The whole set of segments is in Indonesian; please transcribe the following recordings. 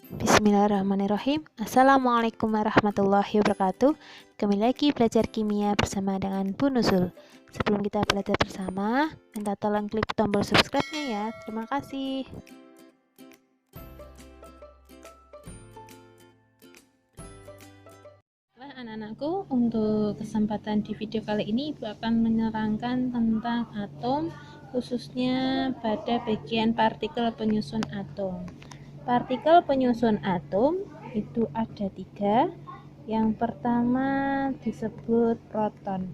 Bismillahirrahmanirrahim. Assalamualaikum warahmatullahi wabarakatuh. Kembali lagi belajar kimia bersama dengan Bu Nuzul. Sebelum kita belajar bersama, minta tolong klik tombol subscribe-nya ya. Terima kasih. Anak-anakku, untuk kesempatan di video kali ini Ibu akan menerangkan tentang atom, khususnya pada bagian partikel penyusun atom. Partikel penyusun atom itu ada 3. Yang pertama disebut proton.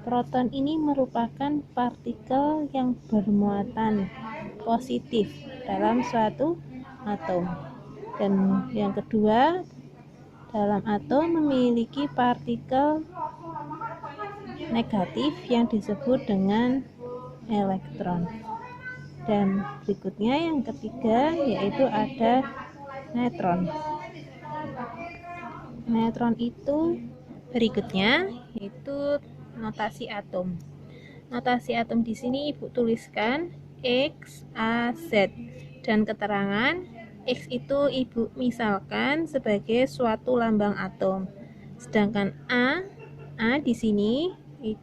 Proton ini merupakan partikel yang bermuatan positif dalam suatu atom. Dan yang kedua, dalam atom memiliki partikel negatif yang disebut dengan elektron. Dan berikutnya yang ketiga yaitu ada neutron. Neutron itu berikutnya yaitu notasi atom. Notasi atom di sini Ibu tuliskan X, A, Z, dan keterangan X itu Ibu misalkan sebagai suatu lambang atom. Sedangkan A di sini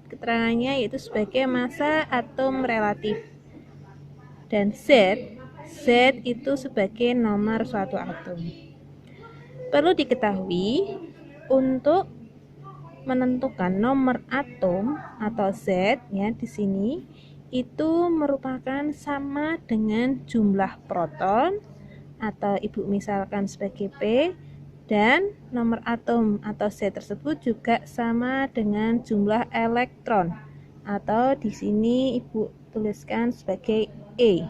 keterangannya yaitu sebagai massa atom relatif. Dan Z itu sebagai nomor suatu atom. Perlu diketahui, untuk menentukan nomor atom atau Z ya di sini itu merupakan sama dengan jumlah proton atau Ibu misalkan sebagai P, dan nomor atom atau Z tersebut juga sama dengan jumlah elektron atau di sini Ibu tuliskan sebagai E.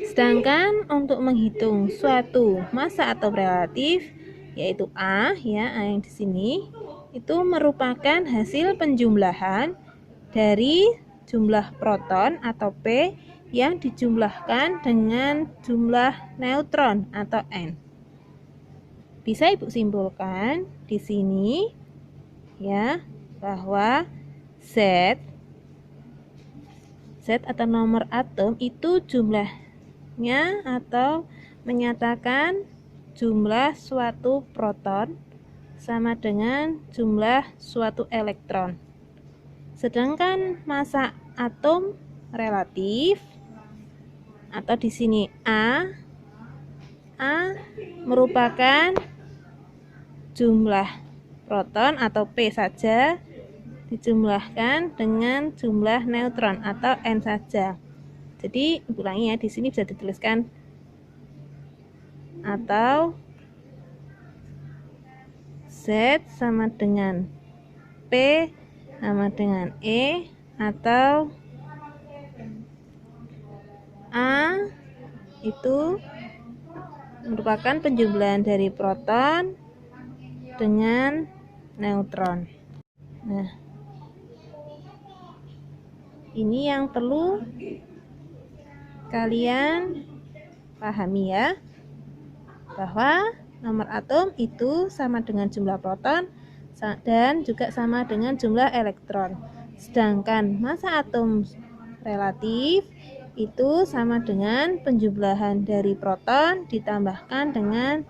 Sedangkan untuk menghitung suatu massa atom relatif yaitu A yang di sini itu merupakan hasil penjumlahan dari jumlah proton atau P yang dijumlahkan dengan jumlah neutron atau N. Bisa Ibu simpulkan di sini ya bahwa Z atau nomor atom itu jumlahnya atau menyatakan jumlah suatu proton sama dengan jumlah suatu elektron. Sedangkan massa atom relatif atau di sini A merupakan jumlah proton atau P saja dijumlahkan dengan jumlah neutron atau N saja. Jadi ulangi ya, di sini bisa dituliskan atau Z sama dengan P sama dengan E, atau A itu merupakan penjumlahan dari proton dengan neutron. Nah, ini yang perlu kalian pahami ya, bahwa nomor atom itu sama dengan jumlah proton dan juga sama dengan jumlah elektron. Sedangkan massa atom relatif itu sama dengan penjumlahan dari proton ditambahkan dengan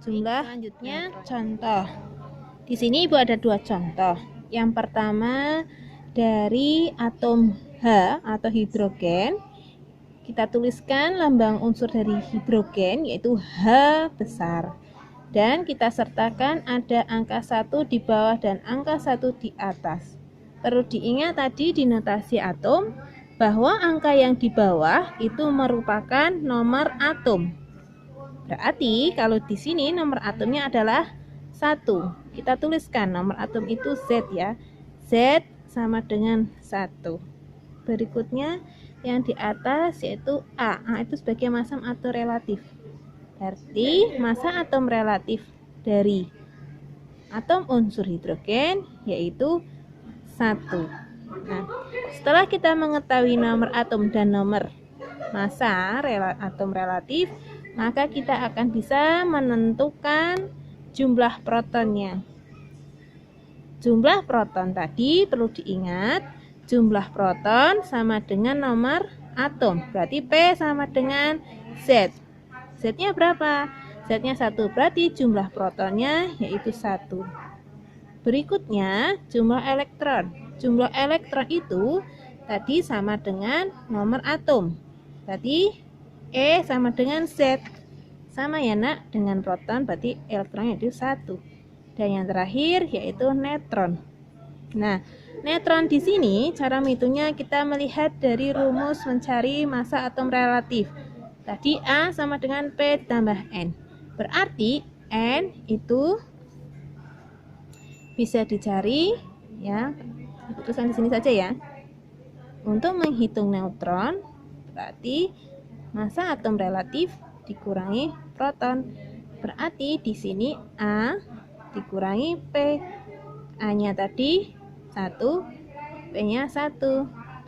jumlah. Selanjutnya contoh. Di sini Ibu ada 2 contoh. Yang pertama dari atom H atau hidrogen. Kita tuliskan lambang unsur dari hidrogen yaitu H besar. Dan kita sertakan ada angka 1 di bawah dan angka 1 di atas. Perlu diingat tadi di notasi atom bahwa angka yang di bawah itu merupakan nomor atom. Berarti kalau di sini nomor atomnya adalah 1. Kita tuliskan nomor atom itu Z ya. Z sama dengan 1. Berikutnya yang di atas yaitu A. A itu sebagai massa atom relatif. Berarti massa atom relatif dari atom unsur hidrogen yaitu 1. Nah, setelah kita mengetahui nomor atom dan nomor massa atom relatif, maka kita akan bisa menentukan jumlah protonnya. Jumlah proton tadi perlu diingat, jumlah proton sama dengan nomor atom. Berarti P sama dengan Z. Z-nya berapa? Z-nya 1, berarti jumlah protonnya yaitu 1. Berikutnya jumlah elektron. Jumlah elektron itu tadi sama dengan nomor atom. Tadi E sama dengan Z. Sama ya nak, dengan proton berarti elektronnya itu 1. Dan yang terakhir yaitu neutron. Nah, neutron di sini cara menghitungnya kita melihat dari rumus mencari massa atom relatif. Tadi A sama dengan P tambah N. Berarti N itu bisa dicari ya. Tuliskan di sini saja ya. Untuk menghitung neutron berarti massa atom relatif dikurangi proton. Berarti di sini A dikurangi P. A-nya tadi 1, P-nya 1.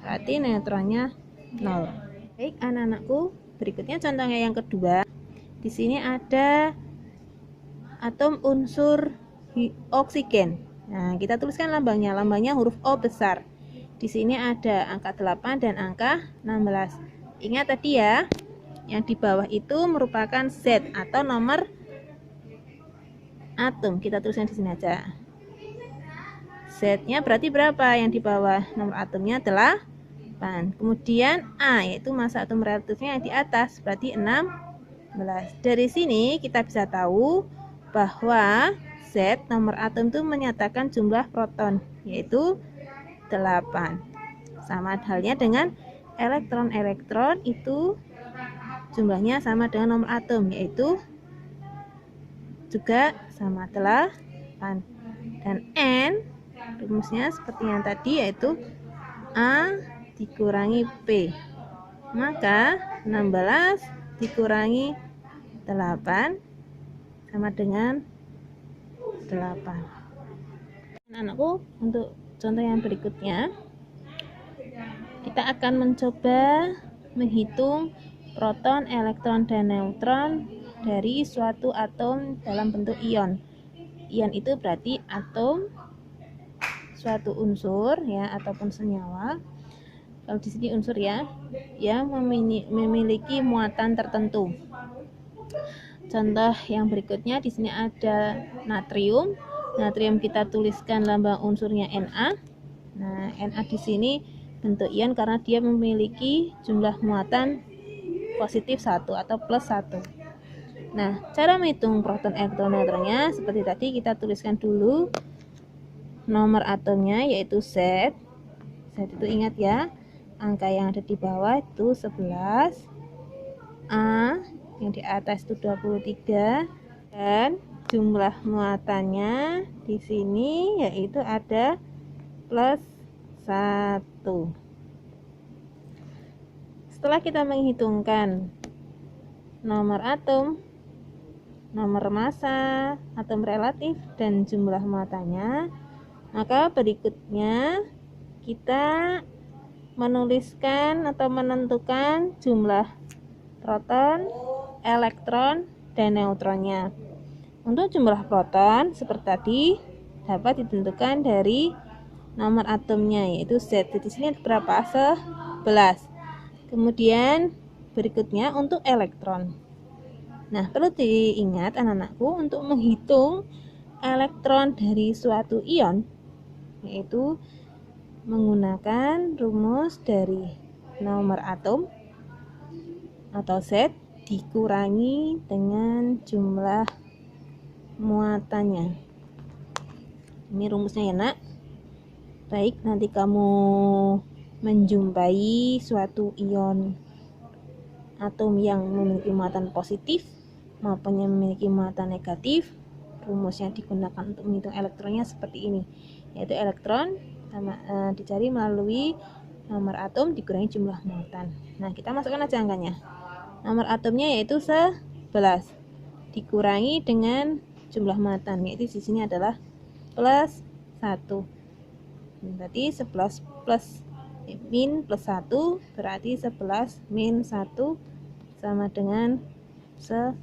Berarti neutronnya 0. Baik, anak-anakku, berikutnya contohnya yang kedua. Di sini ada atom unsur oksigen. Nah, kita tuliskan lambangnya. Lambangnya huruf O besar. Di sini ada angka 8 dan angka 16. Ingat tadi ya, yang di bawah itu merupakan Z atau nomor atom. Kita tuliskan di sini aja. Z-nya berarti berapa? Yang di bawah nomor atomnya 8. Kemudian A yaitu massa atom relatifnya yang di atas, berarti 16. Dari sini kita bisa tahu bahwa Z nomor atom itu menyatakan jumlah proton yaitu 8. Sama halnya dengan elektron itu jumlahnya sama dengan nomor atom yaitu juga sama 8. Dan N rumusnya seperti yang tadi yaitu A dikurangi P. Maka 16 dikurangi 8 sama dengan 8. Anak-anakku, untuk contoh yang berikutnya kita akan mencoba menghitung proton, elektron, dan neutron dari suatu atom dalam bentuk ion. Ion itu berarti atom, suatu unsur ya ataupun senyawa. Kalau di sini unsur ya, yang memiliki muatan tertentu. Contoh yang berikutnya di sini ada natrium. Natrium kita tuliskan lambang unsurnya Na. Nah, Na di sini bentuk ion karena dia memiliki jumlah muatan positif 1 atau plus 1. Nah, cara menghitung proton, elektron, neutronnya seperti tadi kita tuliskan dulu nomor atomnya yaitu Z. Z itu ingat ya, angka yang ada di bawah itu 11, A yang di atas itu 23, dan jumlah muatannya di sini yaitu ada plus 1. Setelah kita menghitungkan nomor atom, nomor massa atom relatif, dan jumlah muatannya, maka berikutnya kita menuliskan atau menentukan jumlah proton, elektron, dan neutronnya. Untuk jumlah proton seperti tadi dapat ditentukan dari nomor atomnya yaitu Z. Di sini berapa? 11. Kemudian berikutnya untuk elektron. Nah, perlu diingat anak-anakku, untuk menghitung elektron dari suatu ion yaitu menggunakan rumus dari nomor atom atau Z dikurangi dengan jumlah muatannya. Ini rumusnya ya nak. Baik, nanti kamu menjumpai suatu ion atom yang memiliki muatan positif maupun yang memiliki muatan negatif, rumus yang digunakan untuk menghitung elektronnya seperti ini, yaitu elektron dicari melalui nomor atom dikurangi jumlah muatan. Nah, kita masukkan aja angkanya. Nomor atomnya yaitu 11 dikurangi dengan jumlah muatan, yaitu di sini adalah plus 1. Berarti 11 plus min plus 1 berarti 11 min 1 sama dengan 10.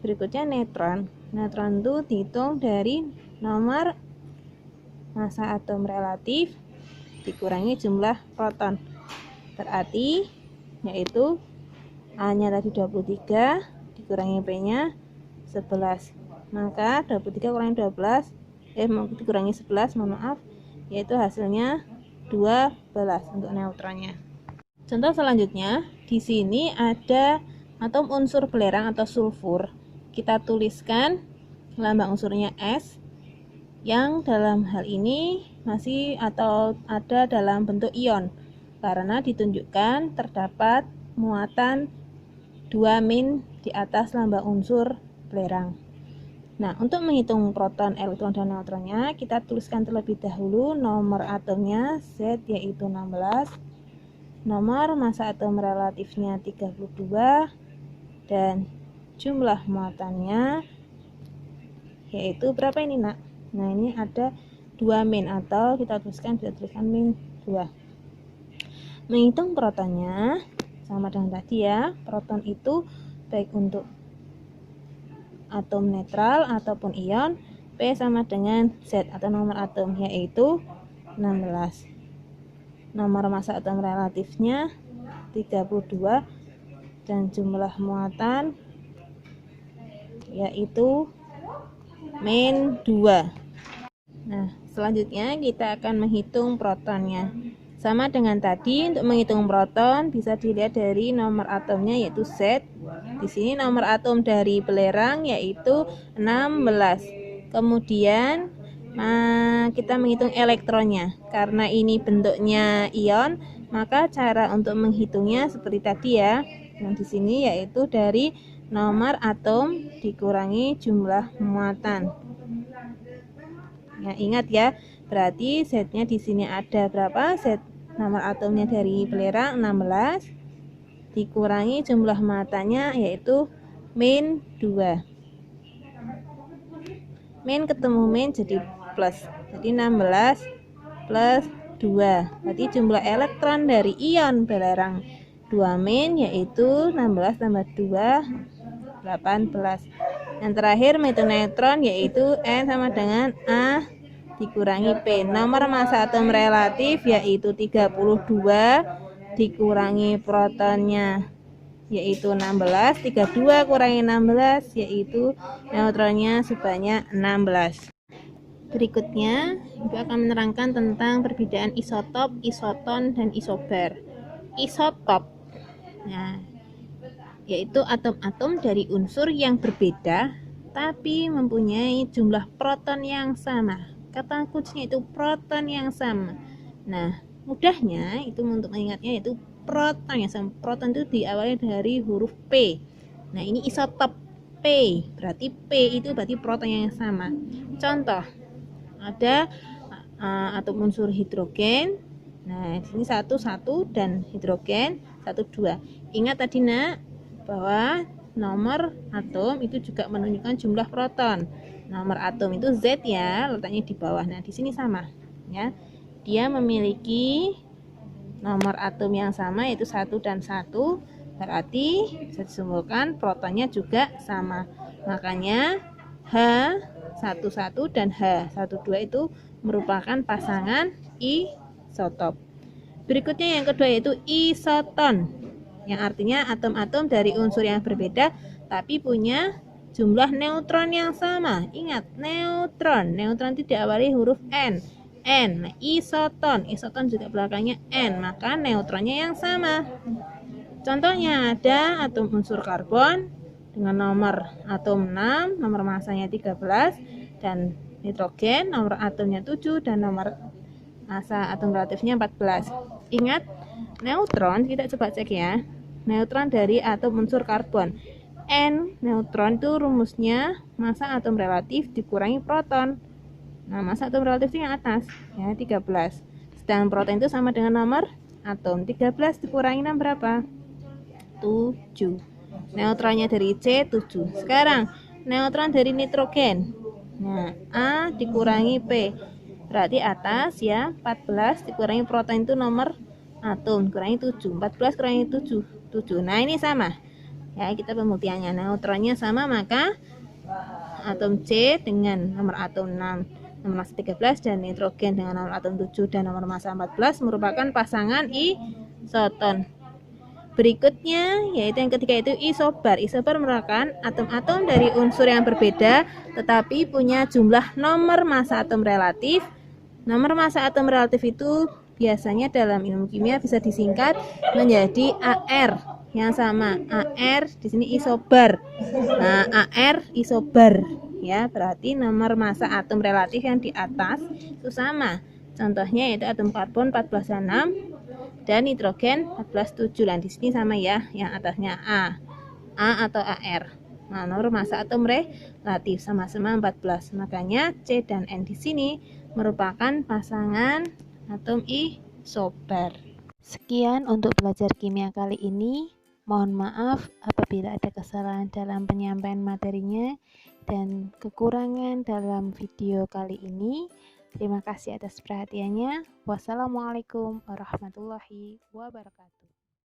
Berikutnya neutron. Neutron itu dihitung dari nomor massa atom relatif dikurangi jumlah proton. Berarti yaitu A-nya tadi 23 dikurangi P-nya 11. Maka 23 kurangi 12 dikurangi 11, mohon maaf, yaitu hasilnya 12 untuk neutronnya. Contoh selanjutnya, di sini ada atom unsur belerang atau sulfur. Kita tuliskan lambang unsurnya S, yang dalam hal ini masih atau ada dalam bentuk ion, karena ditunjukkan terdapat muatan 2- di atas lambang unsur belerang. Nah, untuk menghitung proton, elektron, dan neutronnya, kita tuliskan terlebih dahulu nomor atomnya Z, yaitu 16, nomor massa atom relatifnya 32, dan jumlah muatannya yaitu berapa ini, Nak? Nah, ini ada 2- atau kita tuliskan -2. Menghitung protonnya sama dengan tadi ya. Proton itu baik untuk atom netral ataupun ion, P sama dengan Z atau nomor atom, yaitu 16. Nomor massa atom relatifnya 32 dan jumlah muatan yaitu -2. Nah, selanjutnya kita akan menghitung protonnya. Sama dengan tadi, untuk menghitung proton bisa dilihat dari nomor atomnya yaitu Z. Di sini nomor atom dari belerang yaitu 16. Kemudian kita menghitung elektronnya. Karena ini bentuknya ion, maka cara untuk menghitungnya seperti tadi ya. Yang di sini yaitu dari nomor atom dikurangi jumlah muatan. Ya, ingat ya, berarti Z-nya di sini ada berapa? Z nomor atomnya dari belerang 16 dikurangi jumlah muatannya yaitu -2. Min ketemu min jadi plus. Jadi 16 plus 2. Berarti jumlah elektron dari ion belerang 2- yaitu 16 tambah 2 18. Yang terakhir menghitung neutron yaitu N sama dengan A dikurangi P. Nomor massa atom relatif yaitu 32 dikurangi protonnya yaitu 16. 32 kurangi 16 yaitu neutronnya sebanyak 16. Berikutnya Ibu akan menerangkan tentang perbedaan isotop, isoton, dan isobar. Isotop, nah, yaitu atom-atom dari unsur yang berbeda tapi mempunyai jumlah proton yang sama. Kata kuncinya itu proton yang sama. Nah, mudahnya itu untuk mengingatnya yaitu proton yang sama. Proton itu diawali dari huruf P. Nah, ini isotop P. Berarti P itu berarti proton yang sama. Contoh, ada atom unsur hidrogen. Nah, ini 1 dan hidrogen 1 2. Ingat tadi, Nak, bahwa nomor atom itu juga menunjukkan jumlah proton. Nomor atom itu Z ya, letaknya di bawah. Nah, di sini sama ya. Dia memiliki nomor atom yang sama yaitu 1 dan 1. Berarti bisa disimpulkan protonnya juga sama. Makanya H11 dan H12 itu merupakan pasangan isotop. Berikutnya yang kedua yaitu isoton, yang artinya atom-atom dari unsur yang berbeda tapi punya jumlah neutron yang sama. Ingat, neutron itu diawali huruf N. Nah, isoton juga belakangnya N, maka neutronnya yang sama. Contohnya ada atom unsur karbon dengan nomor atom 6, nomor massanya 13, dan nitrogen nomor atomnya 7 dan nomor massa atom relatifnya 14. Ingat, neutron kita coba cek ya. Neutron dari atom unsur karbon. N neutron itu rumusnya massa atom relatif dikurangi proton. Nah, massa atom relatif itu yang atas ya, 13. Sedangkan proton itu sama dengan nomor atom. 13 dikurangi 6 berapa? 7. Neutronnya dari C 7. Sekarang neutron dari nitrogen. Nah, A dikurangi P. Berarti atas ya, 14 dikurangi proton itu nomor atom, kurangi 7. 14 kurangi 7. Nah, ini sama. Ya, kita pembuktiannya. Neutronnya sama, maka atom C dengan nomor atom 6, nomor massa 13, dan nitrogen dengan nomor atom 7 dan nomor massa 14 merupakan pasangan isoton. Berikutnya yaitu yang ketiga itu isobar. Isobar merupakan atom-atom dari unsur yang berbeda tetapi punya jumlah nomor massa atom relatif. Nomor massa atom relatif itu biasanya dalam ilmu kimia bisa disingkat menjadi AR yang sama. AR di sini isobar. Nah, AR isobar ya, berarti nomor massa atom relatif yang di atas itu sama. Contohnya yaitu atom karbon 14,6 dan nitrogen 14,7. Dan di sini sama ya, yang atasnya A atau AR. Nah, nomor massa atom relatif sama-sama 14. Makanya C dan N di sini merupakan pasangan atom isobar. Sekian untuk belajar kimia kali ini. Mohon maaf apabila ada kesalahan dalam penyampaian materinya dan kekurangan dalam video kali ini. Terima kasih atas perhatiannya. Wassalamualaikum warahmatullahi wabarakatuh.